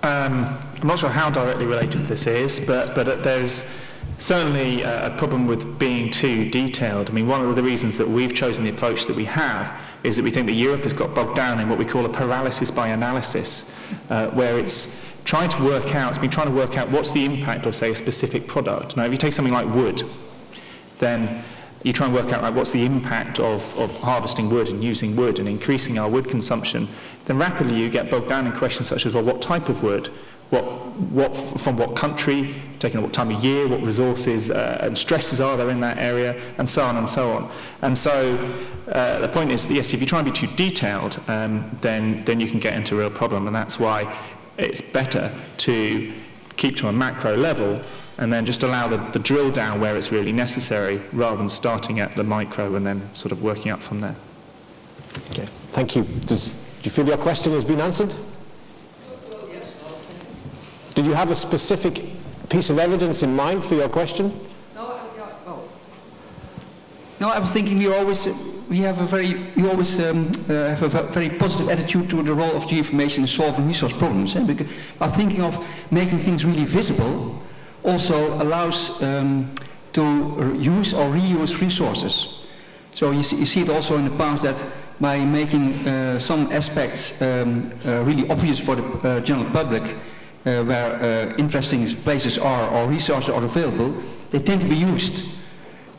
I'm not sure how directly related this is, but there's certainly a problem with being too detailed. I mean, one of the reasons that we've chosen the approach that we have is that we think that Europe has got bogged down in what we call a paralysis by analysis, where it's been trying to work out what's the impact of, say, a specific product. Now, if you take something like wood, then you try and work out, like, what's the impact of harvesting wood and using wood and increasing our wood consumption. Then rapidly you get bogged down in questions such as, well, what type of wood? From what country, taking what time of year, what resources and stresses are there in that area, and so on and so on. And so the point is that, yes, if you try and be too detailed, then you can get into a real problem, and that's why it's better to keep to a macro level and then just allow the drill down where it's really necessary, rather than starting at the micro and then sort of working up from there. Okay, thank you. Do you feel your question has been answered? Did you have a specific piece of evidence in mind for your question? No, I was thinking we always have a very positive attitude to the role of geoinformation in solving resource problems. Because by thinking of making things really visible also allows to use or reuse resources. So you see it also in the past that by making some aspects really obvious for the general public, where interesting places are or resources are available, they tend to be used.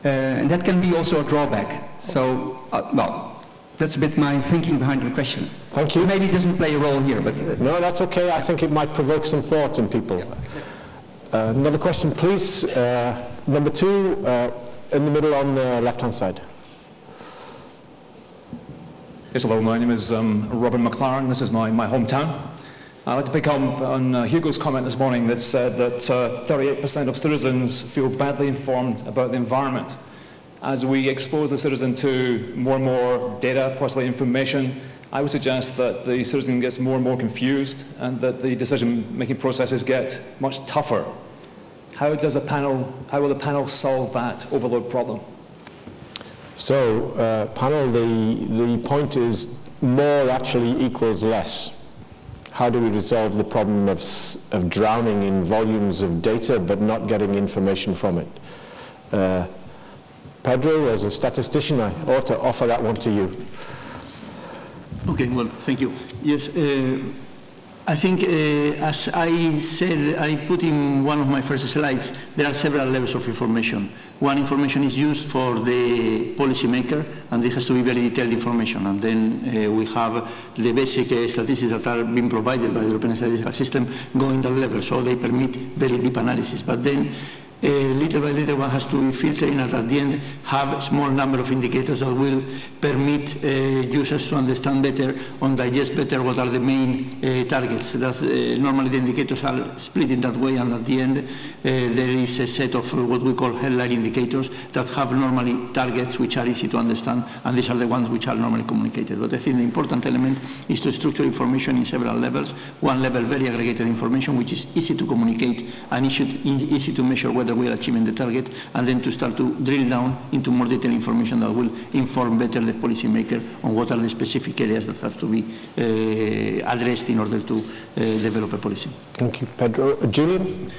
And that can be also a drawback. So, well, that's a bit my thinking behind the question. Thank you. Maybe it doesn't play a role here, but... No, that's okay. I think it might provoke some thought in people. Yeah. Another question, please. Number 2, in the middle on the left-hand side. Yes, hello. My name is Robin McLaren. This is my hometown. I'd like to pick up on Hugo's comment this morning that said that 38% of citizens feel badly informed about the environment. As we expose the citizen to more and more data, possibly information, I would suggest that the citizen gets more and more confused and that the decision-making processes get much tougher. How will the panel solve that overload problem? So, panel, the point is more actually equals less. How do we resolve the problem of drowning in volumes of data but not getting information from it? Pedro, as a statistician, I ought to offer that one to you. Okay, well, thank you. Yes, I think, as I said, I put in one of my first slides, there are several levels of information. One information is used for the policymaker, and it has to be very detailed information. And then we have the basic statistics that are being provided by the European Statistical System going that level, so they permit very deep analysis. But then little by little one has to be filtering and at the end have a small number of indicators that will permit users to understand better and digest better what are the main targets. That's, normally the indicators are split in that way, and at the end there is a set of what we call headline indicators that have normally targets which are easy to understand, and these are the ones which are normally communicated. But I think the important element is to structure information in several levels. One level, very aggregated information, which is easy to communicate and easy to measure whether we are achieving the target, and then to start to drill down into more detailed information that will inform better the policymaker on what are the specific areas that have to be addressed in order to develop a policy. Thank you, Pedro. Julian?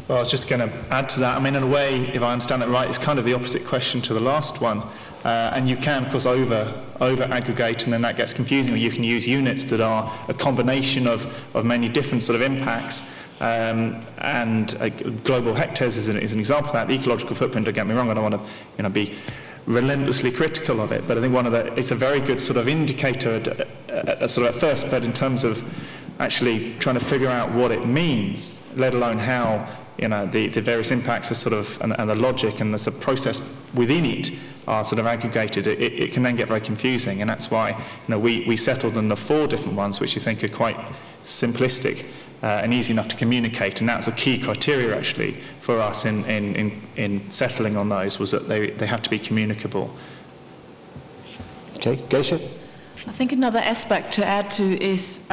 Well, I was just going to add to that. I mean, in a way, if I understand it right, it's kind of the opposite question to the last one. And you can, of course, over-aggregate, and then that gets confusing. Or you can use units that are a combination of many different sort of impacts. Global hectares is an example of that. The ecological footprint, don't get me wrong, I don't want to be relentlessly critical of it, but I think it's a very good sort of indicator sort of at first, but in terms of actually trying to figure out what it means, let alone how the various impacts are sort of, and the logic and the sort of process within it are sort of aggregated, it can then get very confusing, and that's why we settled on the 4 different ones, which I think are quite simplistic and easy enough to communicate, and that's a key criteria actually for us in settling on those, was that they have to be communicable. Okay, Geisha? I think another aspect to add to is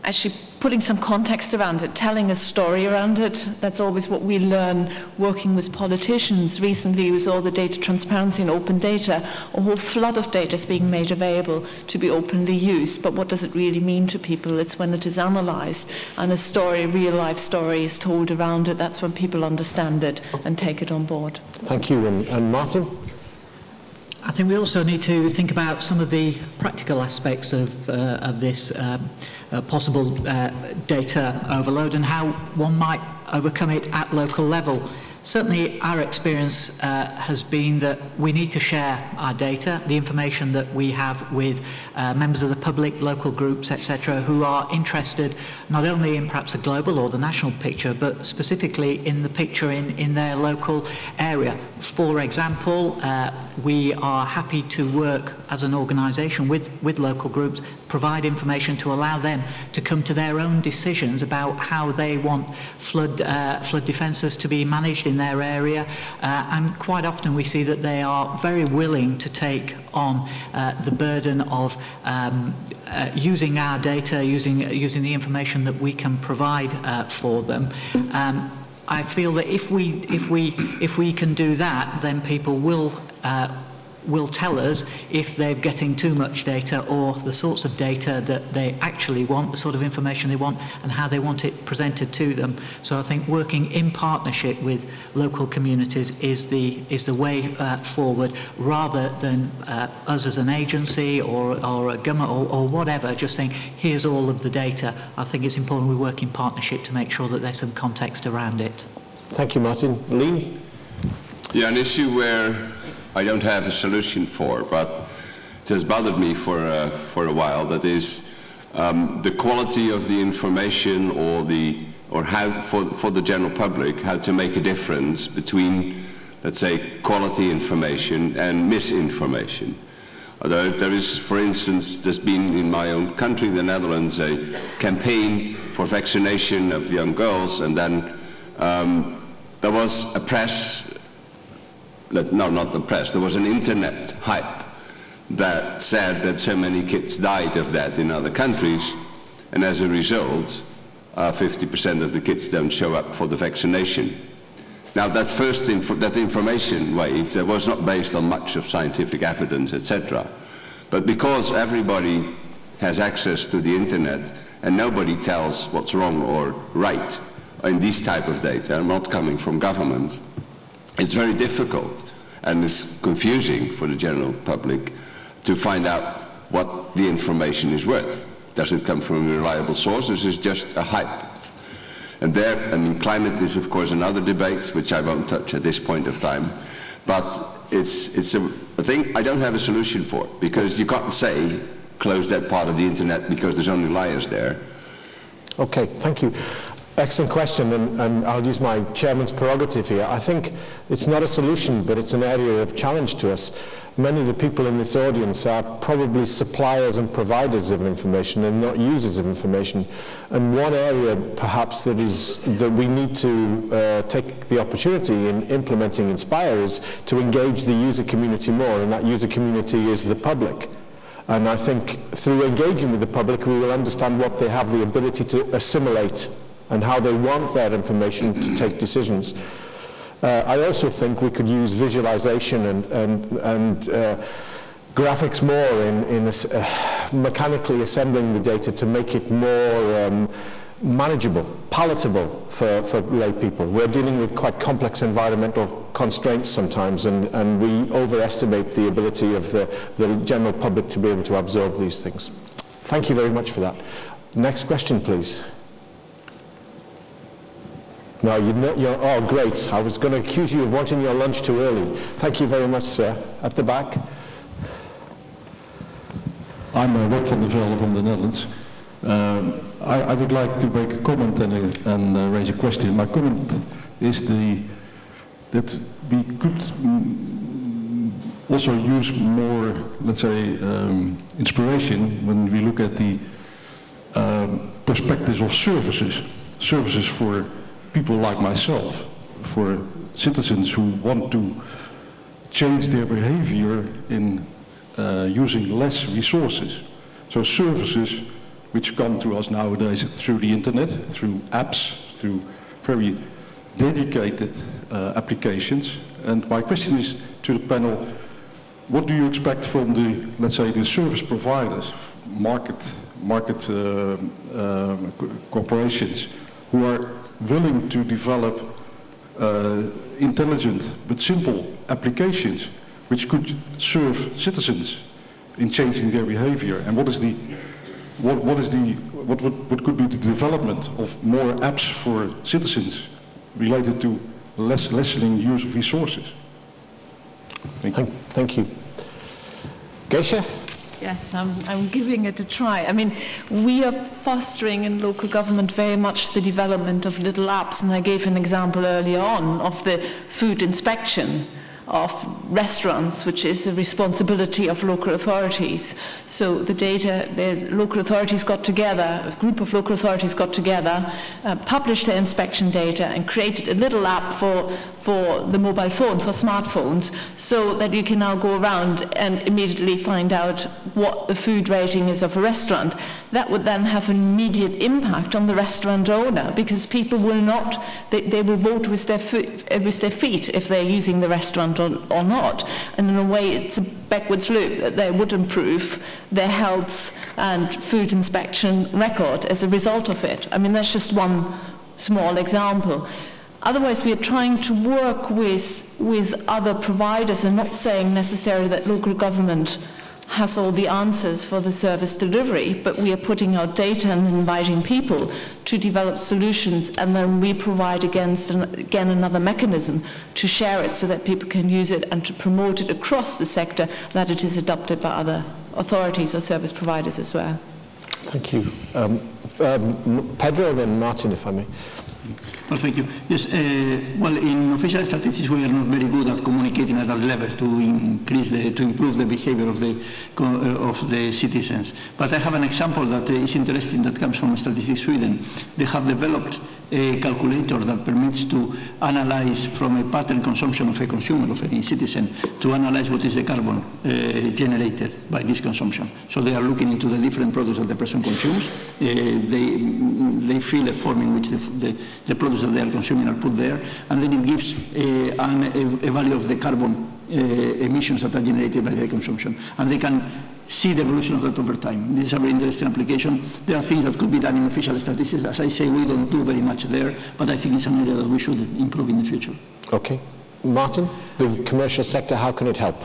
actually putting some context around it, telling a story around it. That's always what we learn working with politicians. Recently we saw the data transparency and open data. A whole flood of data is being made available to be openly used, but what does it really mean to people? It's when it is analysed and a story, a real life story is told around it. That's when people understand it and take it on board. Thank you. And Martin? I think we also need to think about some of the practical aspects of this possible data overload and how one might overcome it at local level. Certainly our experience has been that we need to share our data, the information that we have with members of the public, local groups, etc., who are interested not only in perhaps the global or the national picture, but specifically in the picture in their local area. For example, we are happy to work as an organisation with local groups, provide information to allow them to come to their own decisions about how they want flood defences to be managed in their area, and quite often we see that they are very willing to take on the burden of using our data, using the information that we can provide for them. I feel that if we can do that, then people will tell us if they're getting too much data or the sorts of data that they actually want, the sort of information they want, and how they want it presented to them. So I think working in partnership with local communities is the way forward, rather than us as an agency or a government or whatever just saying here's all of the data. I think it's important we work in partnership to make sure that there's some context around it. Thank you, Martin. Lee? Yeah, an issue where I don't have a solution for, but it has bothered me for a while. That is the quality of the information, or how for the general public, how to make a difference between, let's say, quality information and misinformation. Although there is, for instance, there's been in my own country, the Netherlands, a campaign for vaccination of young girls, and then there was a press. No, not the press. There was an internet hype that said that so many kids died of that in other countries, and as a result, 50% of the kids don't show up for the vaccination. Now, that first that information wave, that was not based on much of scientific evidence, etc. But because everybody has access to the internet and nobody tells what's wrong or right in these type of data, not coming from government, it's very difficult and it's confusing for the general public to find out what the information is worth. Does it come from reliable sources? Is it just a hype? And there, I mean, climate is of course another debate, which I won't touch at this point of time. But it's a thing I don't have a solution for, because you can't say close that part of the internet because there's only liars there. Okay, thank you. Excellent question, and I'll use my chairman's prerogative here. I think it's not a solution, but it's an area of challenge to us. Many of the people in this audience are probably suppliers and providers of information and not users of information. And one area perhaps that we need to take the opportunity in implementing Inspire is to engage the user community more, and that user community is the public. And I think through engaging with the public, we will understand what they have the ability to assimilate and how they want their information to take decisions. I also think we could use visualization and graphics more in mechanically assembling the data to make it more manageable, palatable for lay people. We're dealing with quite complex environmental constraints sometimes, and we overestimate the ability of the general public to be able to absorb these things. Thank you very much for that. Next question, please. No, oh, great. I was going to accuse you of wanting your lunch too early. Thank you very much, sir. At the back. I'm Rob van der Velde from the Netherlands. I would like to make a comment and raise a question. My comment is that we could also use more, let's say, inspiration when we look at the perspectives of services for people like myself, for citizens who want to change their behavior in using less resources. So services which come to us nowadays through the internet, through apps, through very dedicated applications. And my question is to the panel, what do you expect from the, let's say, the service providers, market corporations, who are willing to develop intelligent but simple applications which could serve citizens in changing their behavior? And what could be the development of more apps for citizens related to lessening use of resources? Thank you. Geisha? Yes, I'm giving it a try. I mean, we are fostering in local government very much the development of little apps, and I gave an example earlier on of the food inspection of restaurants, which is a responsibility of local authorities. So the local authorities got together, a group of local authorities got together, published their inspection data and created a little app for the mobile phone, for smartphones, so that you can now go around and immediately find out what the food rating is of a restaurant. That would then have an immediate impact on the restaurant owner, because people will not, they will vote with their feet if they're using the restaurant or not. And in a way, it's a backwards loop, that they would improve their health and food inspection record as a result of it. I mean, that's just one small example. Otherwise, we are trying to work with other providers, and not saying necessarily that local government has all the answers for the service delivery, but we are putting out data and inviting people to develop solutions, and then we provide again another mechanism to share it so that people can use it and to promote it across the sector, that it is adopted by other authorities or service providers as well. Thank you. Pedro, then Martin, if I may. Well, thank you. Yes, well, in official statistics, we are not very good at communicating at that level to improve the behavior of the citizens. But I have an example that is interesting that comes from Statistics Sweden. They have developed a calculator that permits to analyze from a pattern consumption of a consumer, of any citizen, to analyze what is the carbon generated by this consumption. So they are looking into the different products that the person consumes. They fill a form in which the products that they are consuming are put there, and then it gives a value of the carbon emissions that are generated by their consumption. And they can see the evolution of that over time. This is a very interesting application. There are things that could be done in official statistics. As I say, we don't do very much there, but I think it's an area that we should improve in the future. Okay. Martin, the commercial sector, how can it help?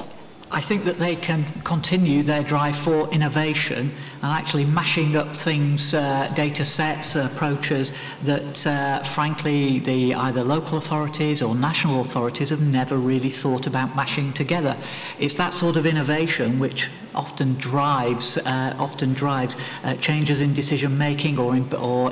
I think that they can continue their drive for innovation and actually mashing up things, data sets, approaches that frankly the either local authorities or national authorities have never really thought about mashing together. It's that sort of innovation which often drives changes in decision making or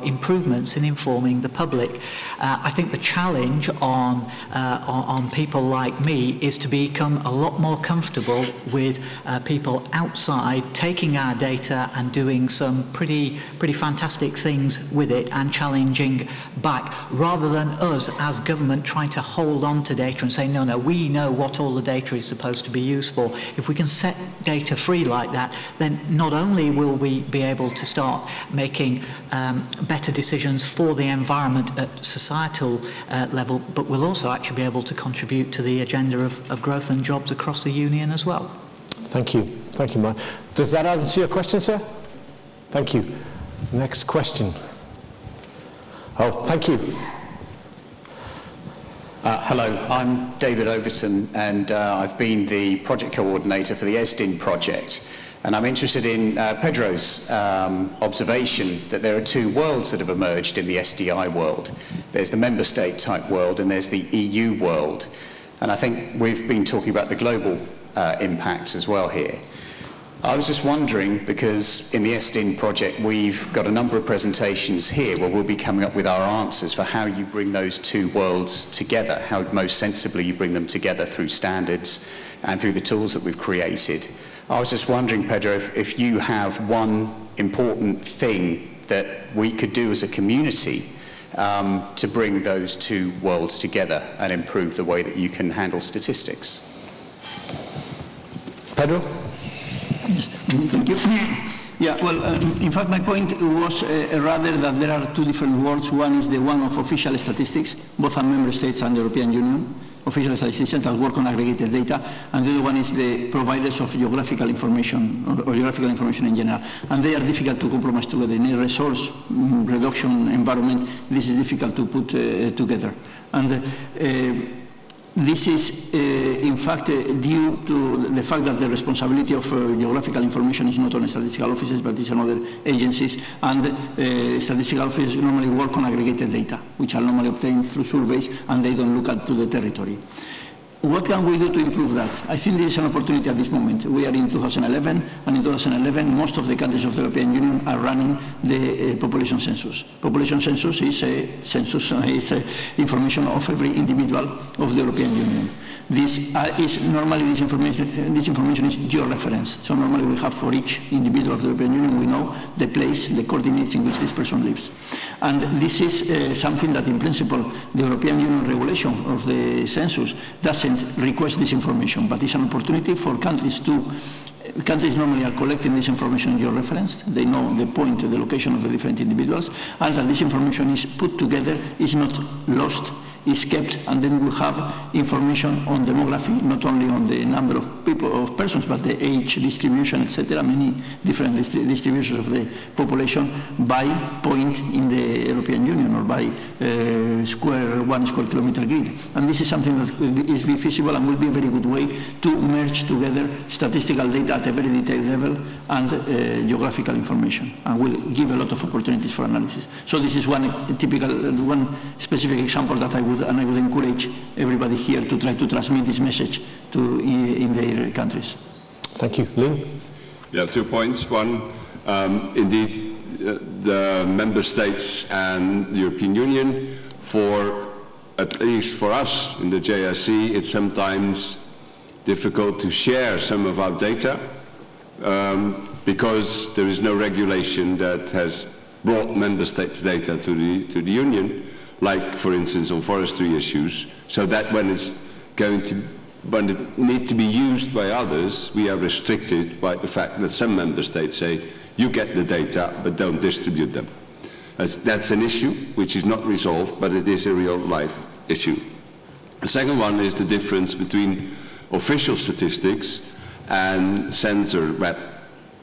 improvements in informing the public. I think the challenge on people like me is to become a lot more comfortable with people outside taking our data and doing some pretty fantastic things with it and challenging back, rather than us as government trying to hold on to data and say, no, we know what all the data is supposed to be used for. If we can set data free like that, then not only will we be able to start making better decisions for the environment at societal level, but we'll also actually be able to contribute to the agenda of growth and jobs across the Union as well. Thank you. Thank you, Mark. Does that answer your question, sir? Thank you. Next question. Oh, thank you. Hello, I'm David Overton, and I've been the project coordinator for the ESDIN project. And I'm interested in Pedro's observation that there are two worlds that have emerged in the SDI world. There's the member state type world and there's the EU world. And I think we've been talking about the global impacts as well here. I was just wondering, because in the ESDIN project we've got a number of presentations here where we'll be coming up with our answers for how you bring those two worlds together, how most sensibly you bring them together through standards and through the tools that we've created. I was just wondering, Pedro, if you have one important thing that we could do as a community to bring those two worlds together and improve the way that you can handle statistics. Pedro? Yes, thank you. Yeah, well, in fact, my point was rather that there are two different worlds. One is the one of official statistics, both are member states and the European Union, official statisticians that work on aggregated data, and the other one is the providers of geographical information, or geographical information in general. And they are difficult to compromise together. In a resource reduction environment, this is difficult to put together. And this is, in fact, due to the fact that the responsibility of geographical information is not on statistical offices, but it's on other agencies, and statistical offices normally work on aggregated data, which are normally obtained through surveys, and they don't look at to the territory. What can we do to improve that? I think there is an opportunity at this moment. We are in 2011, and in 2011, most of the countries of the European Union are running the population census. Population census is information of every individual of the European Union. This normally this information is georeferenced. So normally we have for each individual of the European Union, we know the place, the coordinates in which this person lives. And this is something that in principle the European Union regulation of the census doesn't request this information, but it's an opportunity for countries to. Countries normally are collecting this information georeferenced. They know the point, the location of the different individuals, and that this information is put together, is not lost, is kept, and then we have information on demography, not only on the number of people, of persons, but the age distribution, etc., many different distributions of the population by point in the European Union, or by 1 square kilometer grid. And this is something that is feasible and will be a very good way to merge together statistical data at a very detailed level and geographical information, and will give a lot of opportunities for analysis. So this is one specific example that I would encourage everybody here to try to transmit this message to in their countries. Thank you. Lynn? Yeah, 2 points. One, indeed, the member states and the European Union, at least for us in the JSC, it's sometimes difficult to share some of our data because there is no regulation that has brought member states' data to the Union, like, for instance, on forestry issues, so that when it needs to be used by others, we are restricted by the fact that some member states say, you get the data, but don't distribute them. That's an issue which is not resolved, but it is a real-life issue. The second one is the difference between official statistics and censor web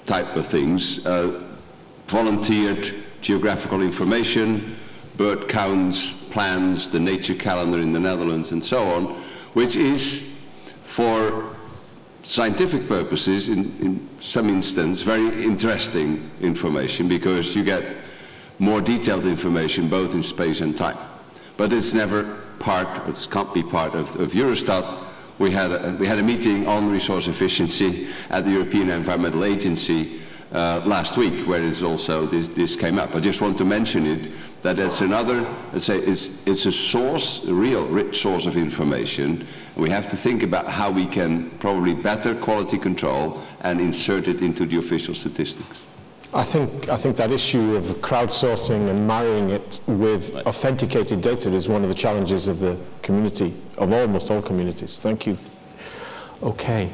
type of things, volunteered geographical information, bird counts, plans, the nature calendar in the Netherlands, and so on, which is, for scientific purposes, in some instance, very interesting information, because you get more detailed information both in space and time. But it's never part, it can't be part of Eurostat. We had a meeting on resource efficiency at the European Environmental Agency last week, where it's also this came up. I just want to mention it, that it's another, let's say, it's a source, a real rich source of information. We have to think about how we can probably better quality control and insert it into the official statistics. I think that issue of crowdsourcing and marrying it with authenticated data is one of the challenges of the community, of almost all communities. Thank you. Okay.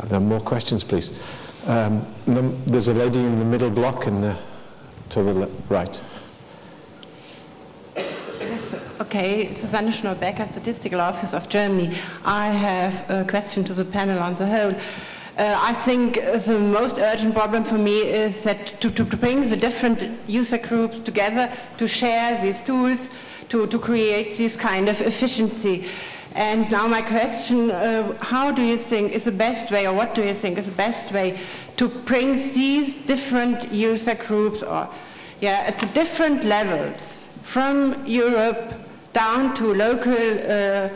There are more questions, please. There's a lady in the middle block and to the right. Yes, okay, Susanne Schnorr-Becker, Statistical Office of Germany. I have a question to the panel on the whole. I think the most urgent problem for me is that to bring the different user groups together, to share these tools, to create this kind of efficiency. And now my question, how do you think is the best way, or what do you think is the best way to bring these different user groups, or at the different levels, from Europe down to local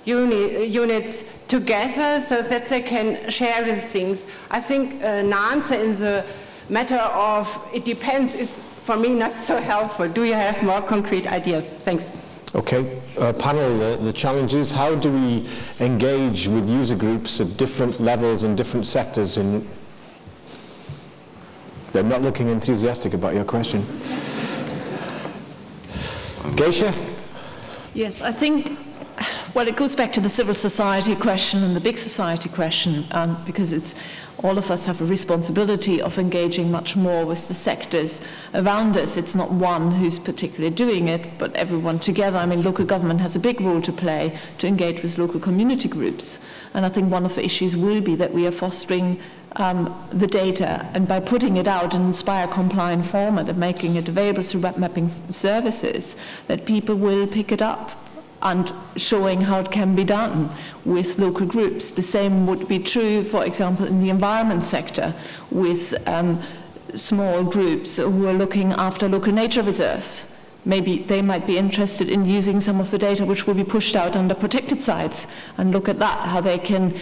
units together, so that they can share these things? I think an answer in the matter of it depends is, for me, not so helpful. Do you have more concrete ideas? Thanks. Okay, panel, the challenge is, how do we engage with user groups at different levels and different sectors? They're not looking enthusiastic about your question. Geisha? Yes, I think Well, it goes back to the civil society question and the big society question, because it's all of us have a responsibility of engaging much more with the sectors around us. It's not one who's particularly doing it, but everyone together. I mean, local government has a big role to play to engage with local community groups. And I think one of the issues will be that we are fostering the data, and by putting it out in Inspire compliant format and making it available through web mapping services, that people will pick it up and showing how it can be done with local groups. The same would be true, for example, in the environment sector with small groups who are looking after local nature reserves. Maybe they might be interested in using some of the data which will be pushed out under protected sites and look at that, how they can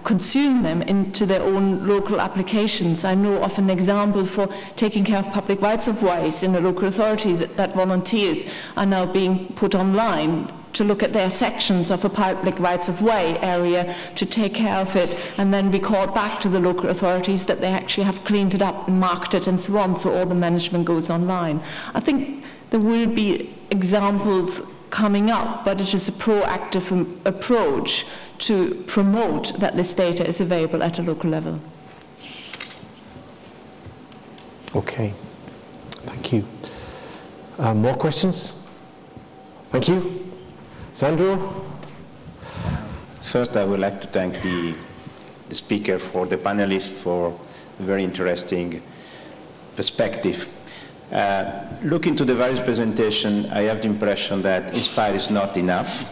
consume them into their own local applications. I know of an example for taking care of public rights of ways in the local authorities that volunteers are now being put online to look at their sections of a public rights of way area, to take care of it, and then record back to the local authorities that they actually have cleaned it up and marked it and so on, so all the management goes online. I think there will be examples coming up, but it is a proactive approach to promote that this data is available at a local level. Okay, thank you. More questions? Thank you. Sandro? First, I would like to thank the speaker, for the panelists, for a very interesting perspective. Looking to the various presentations, I have the impression that Inspire is not enough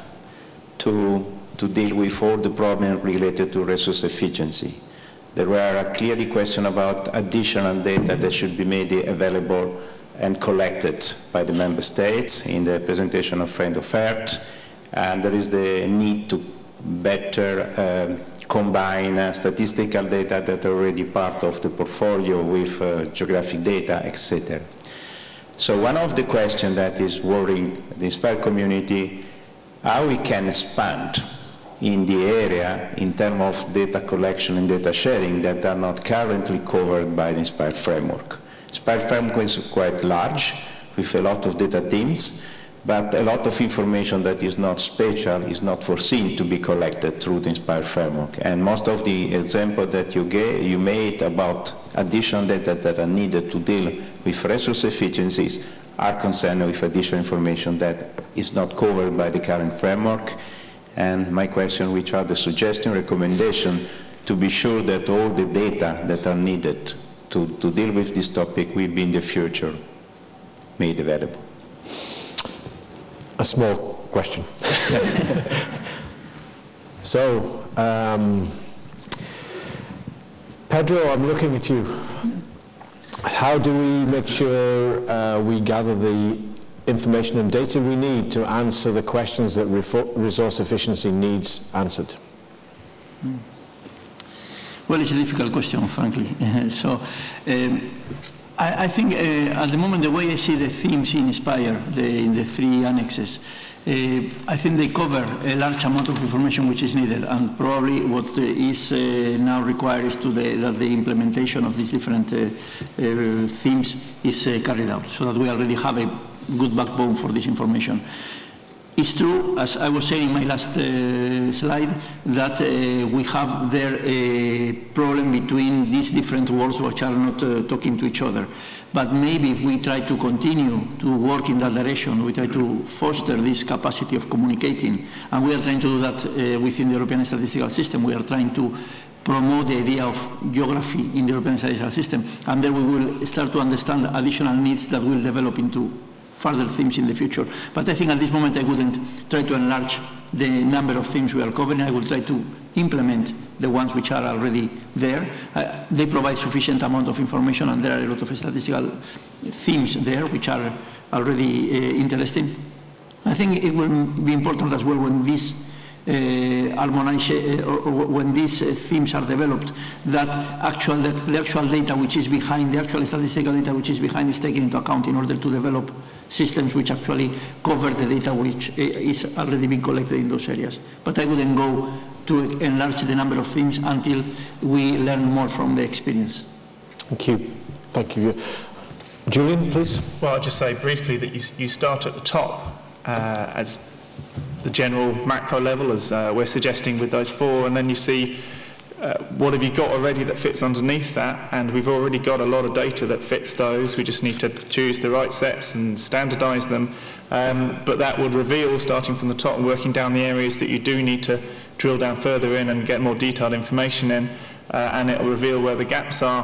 to deal with all the problems related to resource efficiency. There were clearly questions about additional data that should be made available and collected by the member states in the presentation of Friend of Earth, and there is the need to better combine statistical data that are already part of the portfolio with geographic data, etc. So one of the questions that is worrying the Inspire community, how we can expand in the area in terms of data collection and data sharing that are not currently covered by the Inspire framework. Inspire framework is quite large with a lot of data teams, but a lot of information that is not spatial is not foreseen to be collected through the Inspire framework. And most of the examples that you made about additional data that are needed to deal with resource efficiencies are concerned with additional information that is not covered by the current framework. And my question, which are the suggestions, recommendations to be sure that all the data that are needed to deal with this topic will be in the future made available? A small question. So, Pedro, I'm looking at you. How do we make sure we gather the information and data we need to answer the questions that resource efficiency needs answered? Well, it's a difficult question, frankly. I think at the moment, the way I see the themes in Inspire, in the 3 annexes, I think they cover a large amount of information which is needed, and probably what is now required is that the implementation of these different themes is carried out, so that we already have a good backbone for this information. It's true, as I was saying in my last slide, that we have there a problem between these different worlds which are not talking to each other. But maybe if we try to continue to work in that direction, we try to foster this capacity of communicating, and we are trying to do that within the European Statistical System. We are trying to promote the idea of geography in the European Statistical System, and then we will start to understand additional needs that will develop into further themes in the future. But I think at this moment I wouldn't try to enlarge the number of themes we are covering. I will try to implement the ones which are already there. They provide sufficient amount of information, and there are a lot of statistical themes there which are already interesting. I think it will be important as well when these when these themes are developed, that the actual data which is behind, the actual statistical data which is behind, is taken into account in order to develop systems which actually cover the data which is already being collected in those areas. But I wouldn't go to enlarge the number of themes until we learn more from the experience. Thank you. Thank you. Julian, please. Well, I'll just say briefly that you start at the top as the general macro level, as we're suggesting with those 4, and then you see what have you got already that fits underneath that, and we've already got a lot of data that fits those. We just need to choose the right sets and standardize them, but that would reveal, starting from the top and working down the areas that you do need to drill down further in and get more detailed information in, and it will reveal where the gaps are,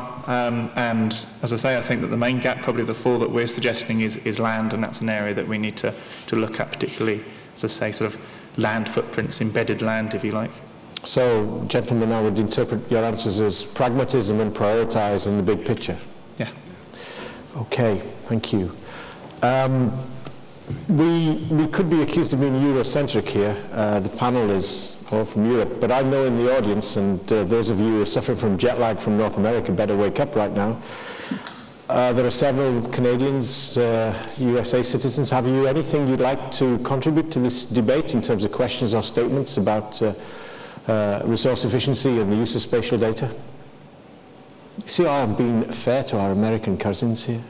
and as I say, I think that the main gap, probably of the 4 that we're suggesting, is land, and that's an area that we need to look at, particularly, as I say, sort of land footprints, embedded land, if you like. So, gentlemen, I would interpret your answers as pragmatism and prioritise in the big picture. Yeah. Okay, thank you. We could be accused of being Eurocentric here. The panel is all from Europe, but I know in the audience, and those of you who are suffering from jet lag from North America better wake up right now. There are several Canadians, USA citizens. Have you anything you'd like to contribute to this debate in terms of questions or statements about resource efficiency and the use of spatial data? See, I'm being fair to our American cousins here.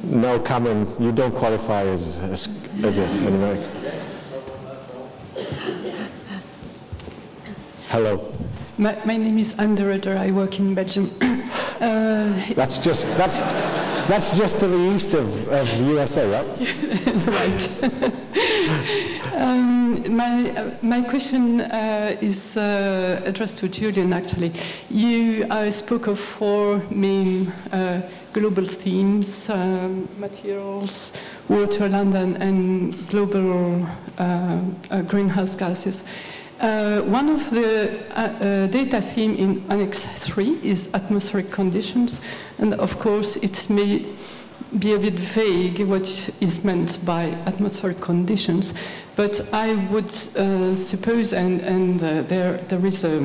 No, Cameron, you don't qualify as an American. Hello. My name is Anne de Rudder. I work in Belgium. That's just to the east of USA, right? Right. My question is addressed to Julian, actually. You spoke of 4 main global themes, materials, water, land, and global greenhouse gases. One of the data theme in Annex 3 is atmospheric conditions, and of course it may be a bit vague what is meant by atmospheric conditions, but I would suppose, and there is a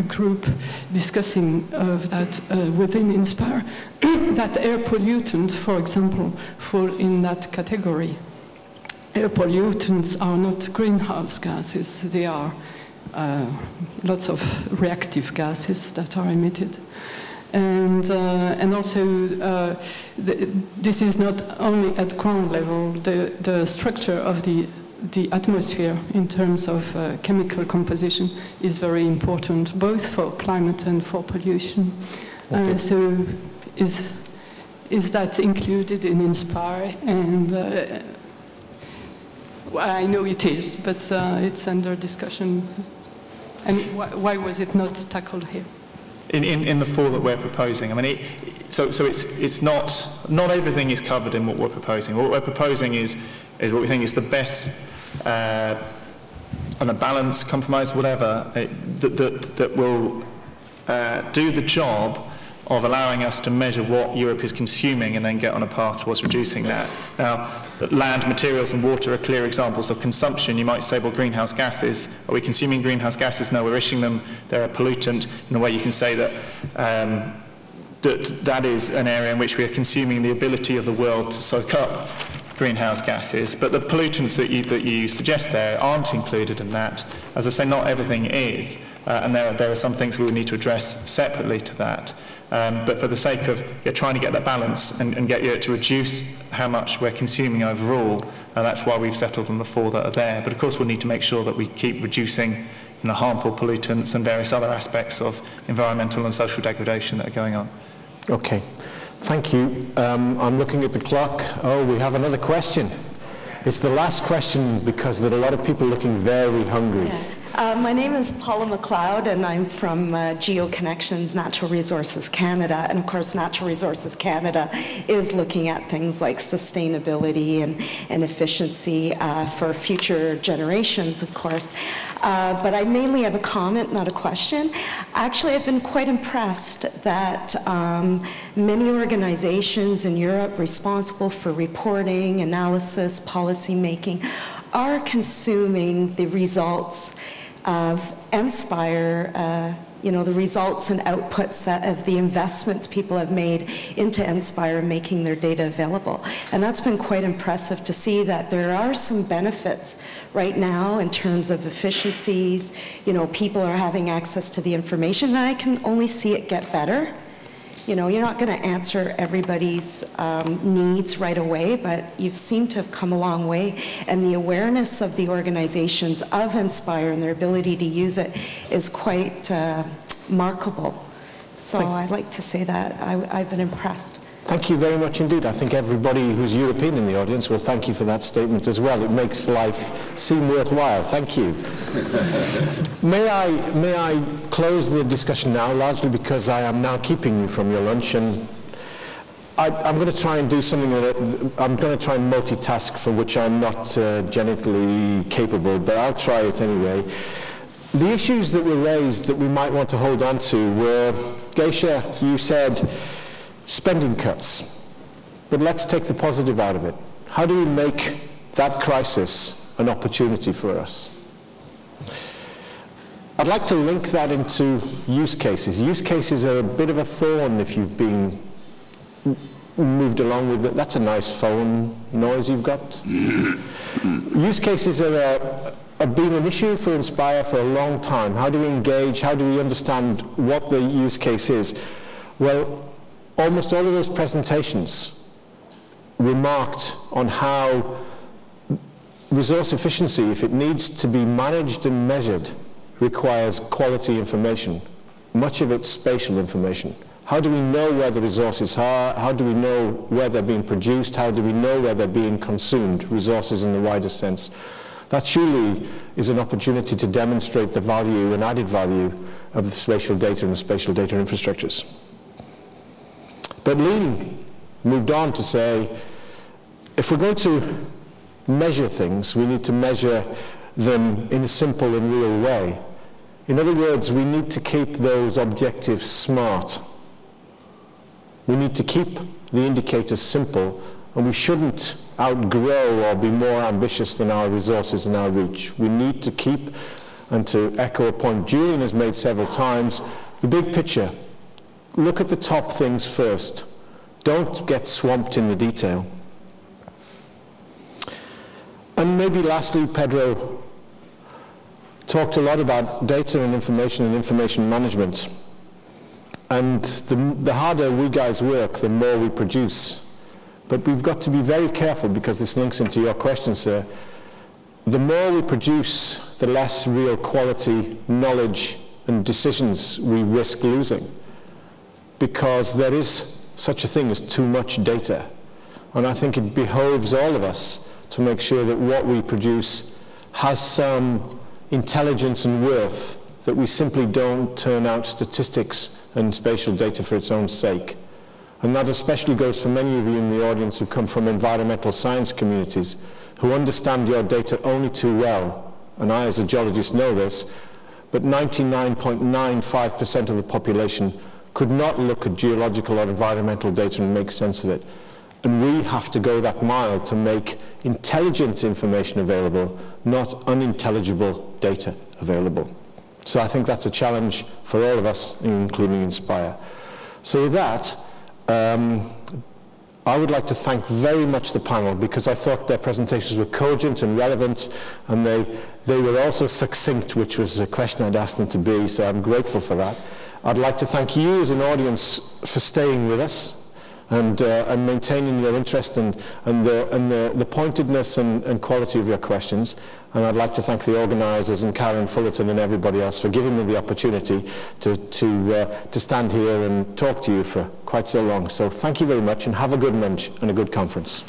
group discussing that within INSPIRE, that air pollutants, for example, fall in that category. Air pollutants are not greenhouse gases, they are lots of reactive gases that are emitted. And also, this is not only at ground level, the structure of the atmosphere in terms of chemical composition is very important, both for climate and for pollution. Okay. So is that included in INSPIRE? And I know it is, but it's under discussion. And why was it not tackled here? In the 4 that we're proposing, I mean, so it's not everything is covered in what we're proposing. What we're proposing is what we think is the best and a balanced compromise, whatever, that will do the job of allowing us to measure what Europe is consuming and then get on a path towards reducing that. Now, land, materials and water are clear examples of consumption. You might say, well, greenhouse gases, are we consuming greenhouse gases? No, we're issuing them, they're a pollutant. In a way you can say that that is an area in which we are consuming the ability of the world to soak up greenhouse gases, but the pollutants that you suggest there aren't included in that. As I say, not everything is, and there are some things we would need to address separately to that. But for the sake of trying to get that balance and get Europe to reduce how much we're consuming overall, that's why we've settled on the 4 that are there. But of course we'll need to make sure that we keep reducing harmful pollutants and various other aspects of environmental and social degradation that are going on. Okay, thank you. I'm looking at the clock. Oh, we have another question. It's the last question because there are a lot of people looking very hungry. Yeah. My name is Paula McLeod, and I'm from GeoConnections Natural Resources Canada. And of course, Natural Resources Canada is looking at things like sustainability and efficiency for future generations, of course. But I mainly have a comment, not a question. Actually, I've been quite impressed that many organizations in Europe responsible for reporting, analysis, policy making are consuming the results of INSPIRE, the results and outputs of the investments people have made into INSPIRE and making their data available. And that's been quite impressive to see that there are some benefits right now in terms of efficiencies. People are having access to the information, and I can only see it get better you know, you're not going to answer everybody's needs right away, but you've seemed to have come a long way, and the awareness of the organizations of Inspire and their ability to use it is quite remarkable. So I'd like to say that I've been impressed. Thank you very much indeed. I think everybody who's European in the audience will thank you for that statement as well. It makes life seem worthwhile. Thank you. May I close the discussion now, largely because I am now keeping you from your lunch, and I'm going to try and do something that I'm going to try and multitask, for which I'm not genetically capable, but I'll try it anyway. The issues that were raised that we might want to hold on to were, Geisha, you said, spending cuts. But let's take the positive out of it. How do we make that crisis an opportunity for us? I'd like to link that into use cases. Use cases are a bit of a thorn if you've been moved along with it. That's a nice phone noise you've got. Use cases have been an issue for Inspire for a long time. How do we engage? How do we understand what the use case is? Well, almost all of those presentations remarked on how resource efficiency, if it needs to be managed and measured, requires quality information, much of it's spatial information. How do we know where the resources are? How do we know where they're being produced? How do we know where they're being consumed? Resources in the widest sense. That surely is an opportunity to demonstrate the value and added value of the spatial data and the spatial data infrastructures. But Lean moved on to say, if we're going to measure things, we need to measure them in a simple and real way. In other words, we need to keep those objectives smart. We need to keep the indicators simple, and we shouldn't outgrow or be more ambitious than our resources and our reach. We need to keep, and to echo a point Julian has made several times, the big picture. Look at the top things first. Don't get swamped in the detail. And maybe lastly, Pedro talked a lot about data and information management. And the harder we guys work, the more we produce. But we've got to be very careful, because this links into your question, sir. The more we produce, the less real quality knowledge and decisions we risk losing. Because there is such a thing as too much data. And I think it behoves all of us to make sure that what we produce has some intelligence and worth, that we simply don't turn out statistics and spatial data for its own sake. And that especially goes for many of you in the audience who come from environmental science communities, who understand your data only too well. And I, as a geologist, know this, but 99.95% of the population could not look at geological or environmental data and make sense of it. And we have to go that mile to make intelligent information available, not unintelligible data available. So I think that's a challenge for all of us, including Inspire. So with that, I would like to thank very much the panel, because I thought their presentations were cogent and relevant, and they were also succinct, which was a question I'd asked them to be, so I'm grateful for that. I'd like to thank you as an audience for staying with us and maintaining your interest and the pointedness and quality of your questions. And I'd like to thank the organisers and Karen Fullerton and everybody else for giving me the opportunity to stand here and talk to you for quite so long. So thank you very much, and have a good lunch and a good conference.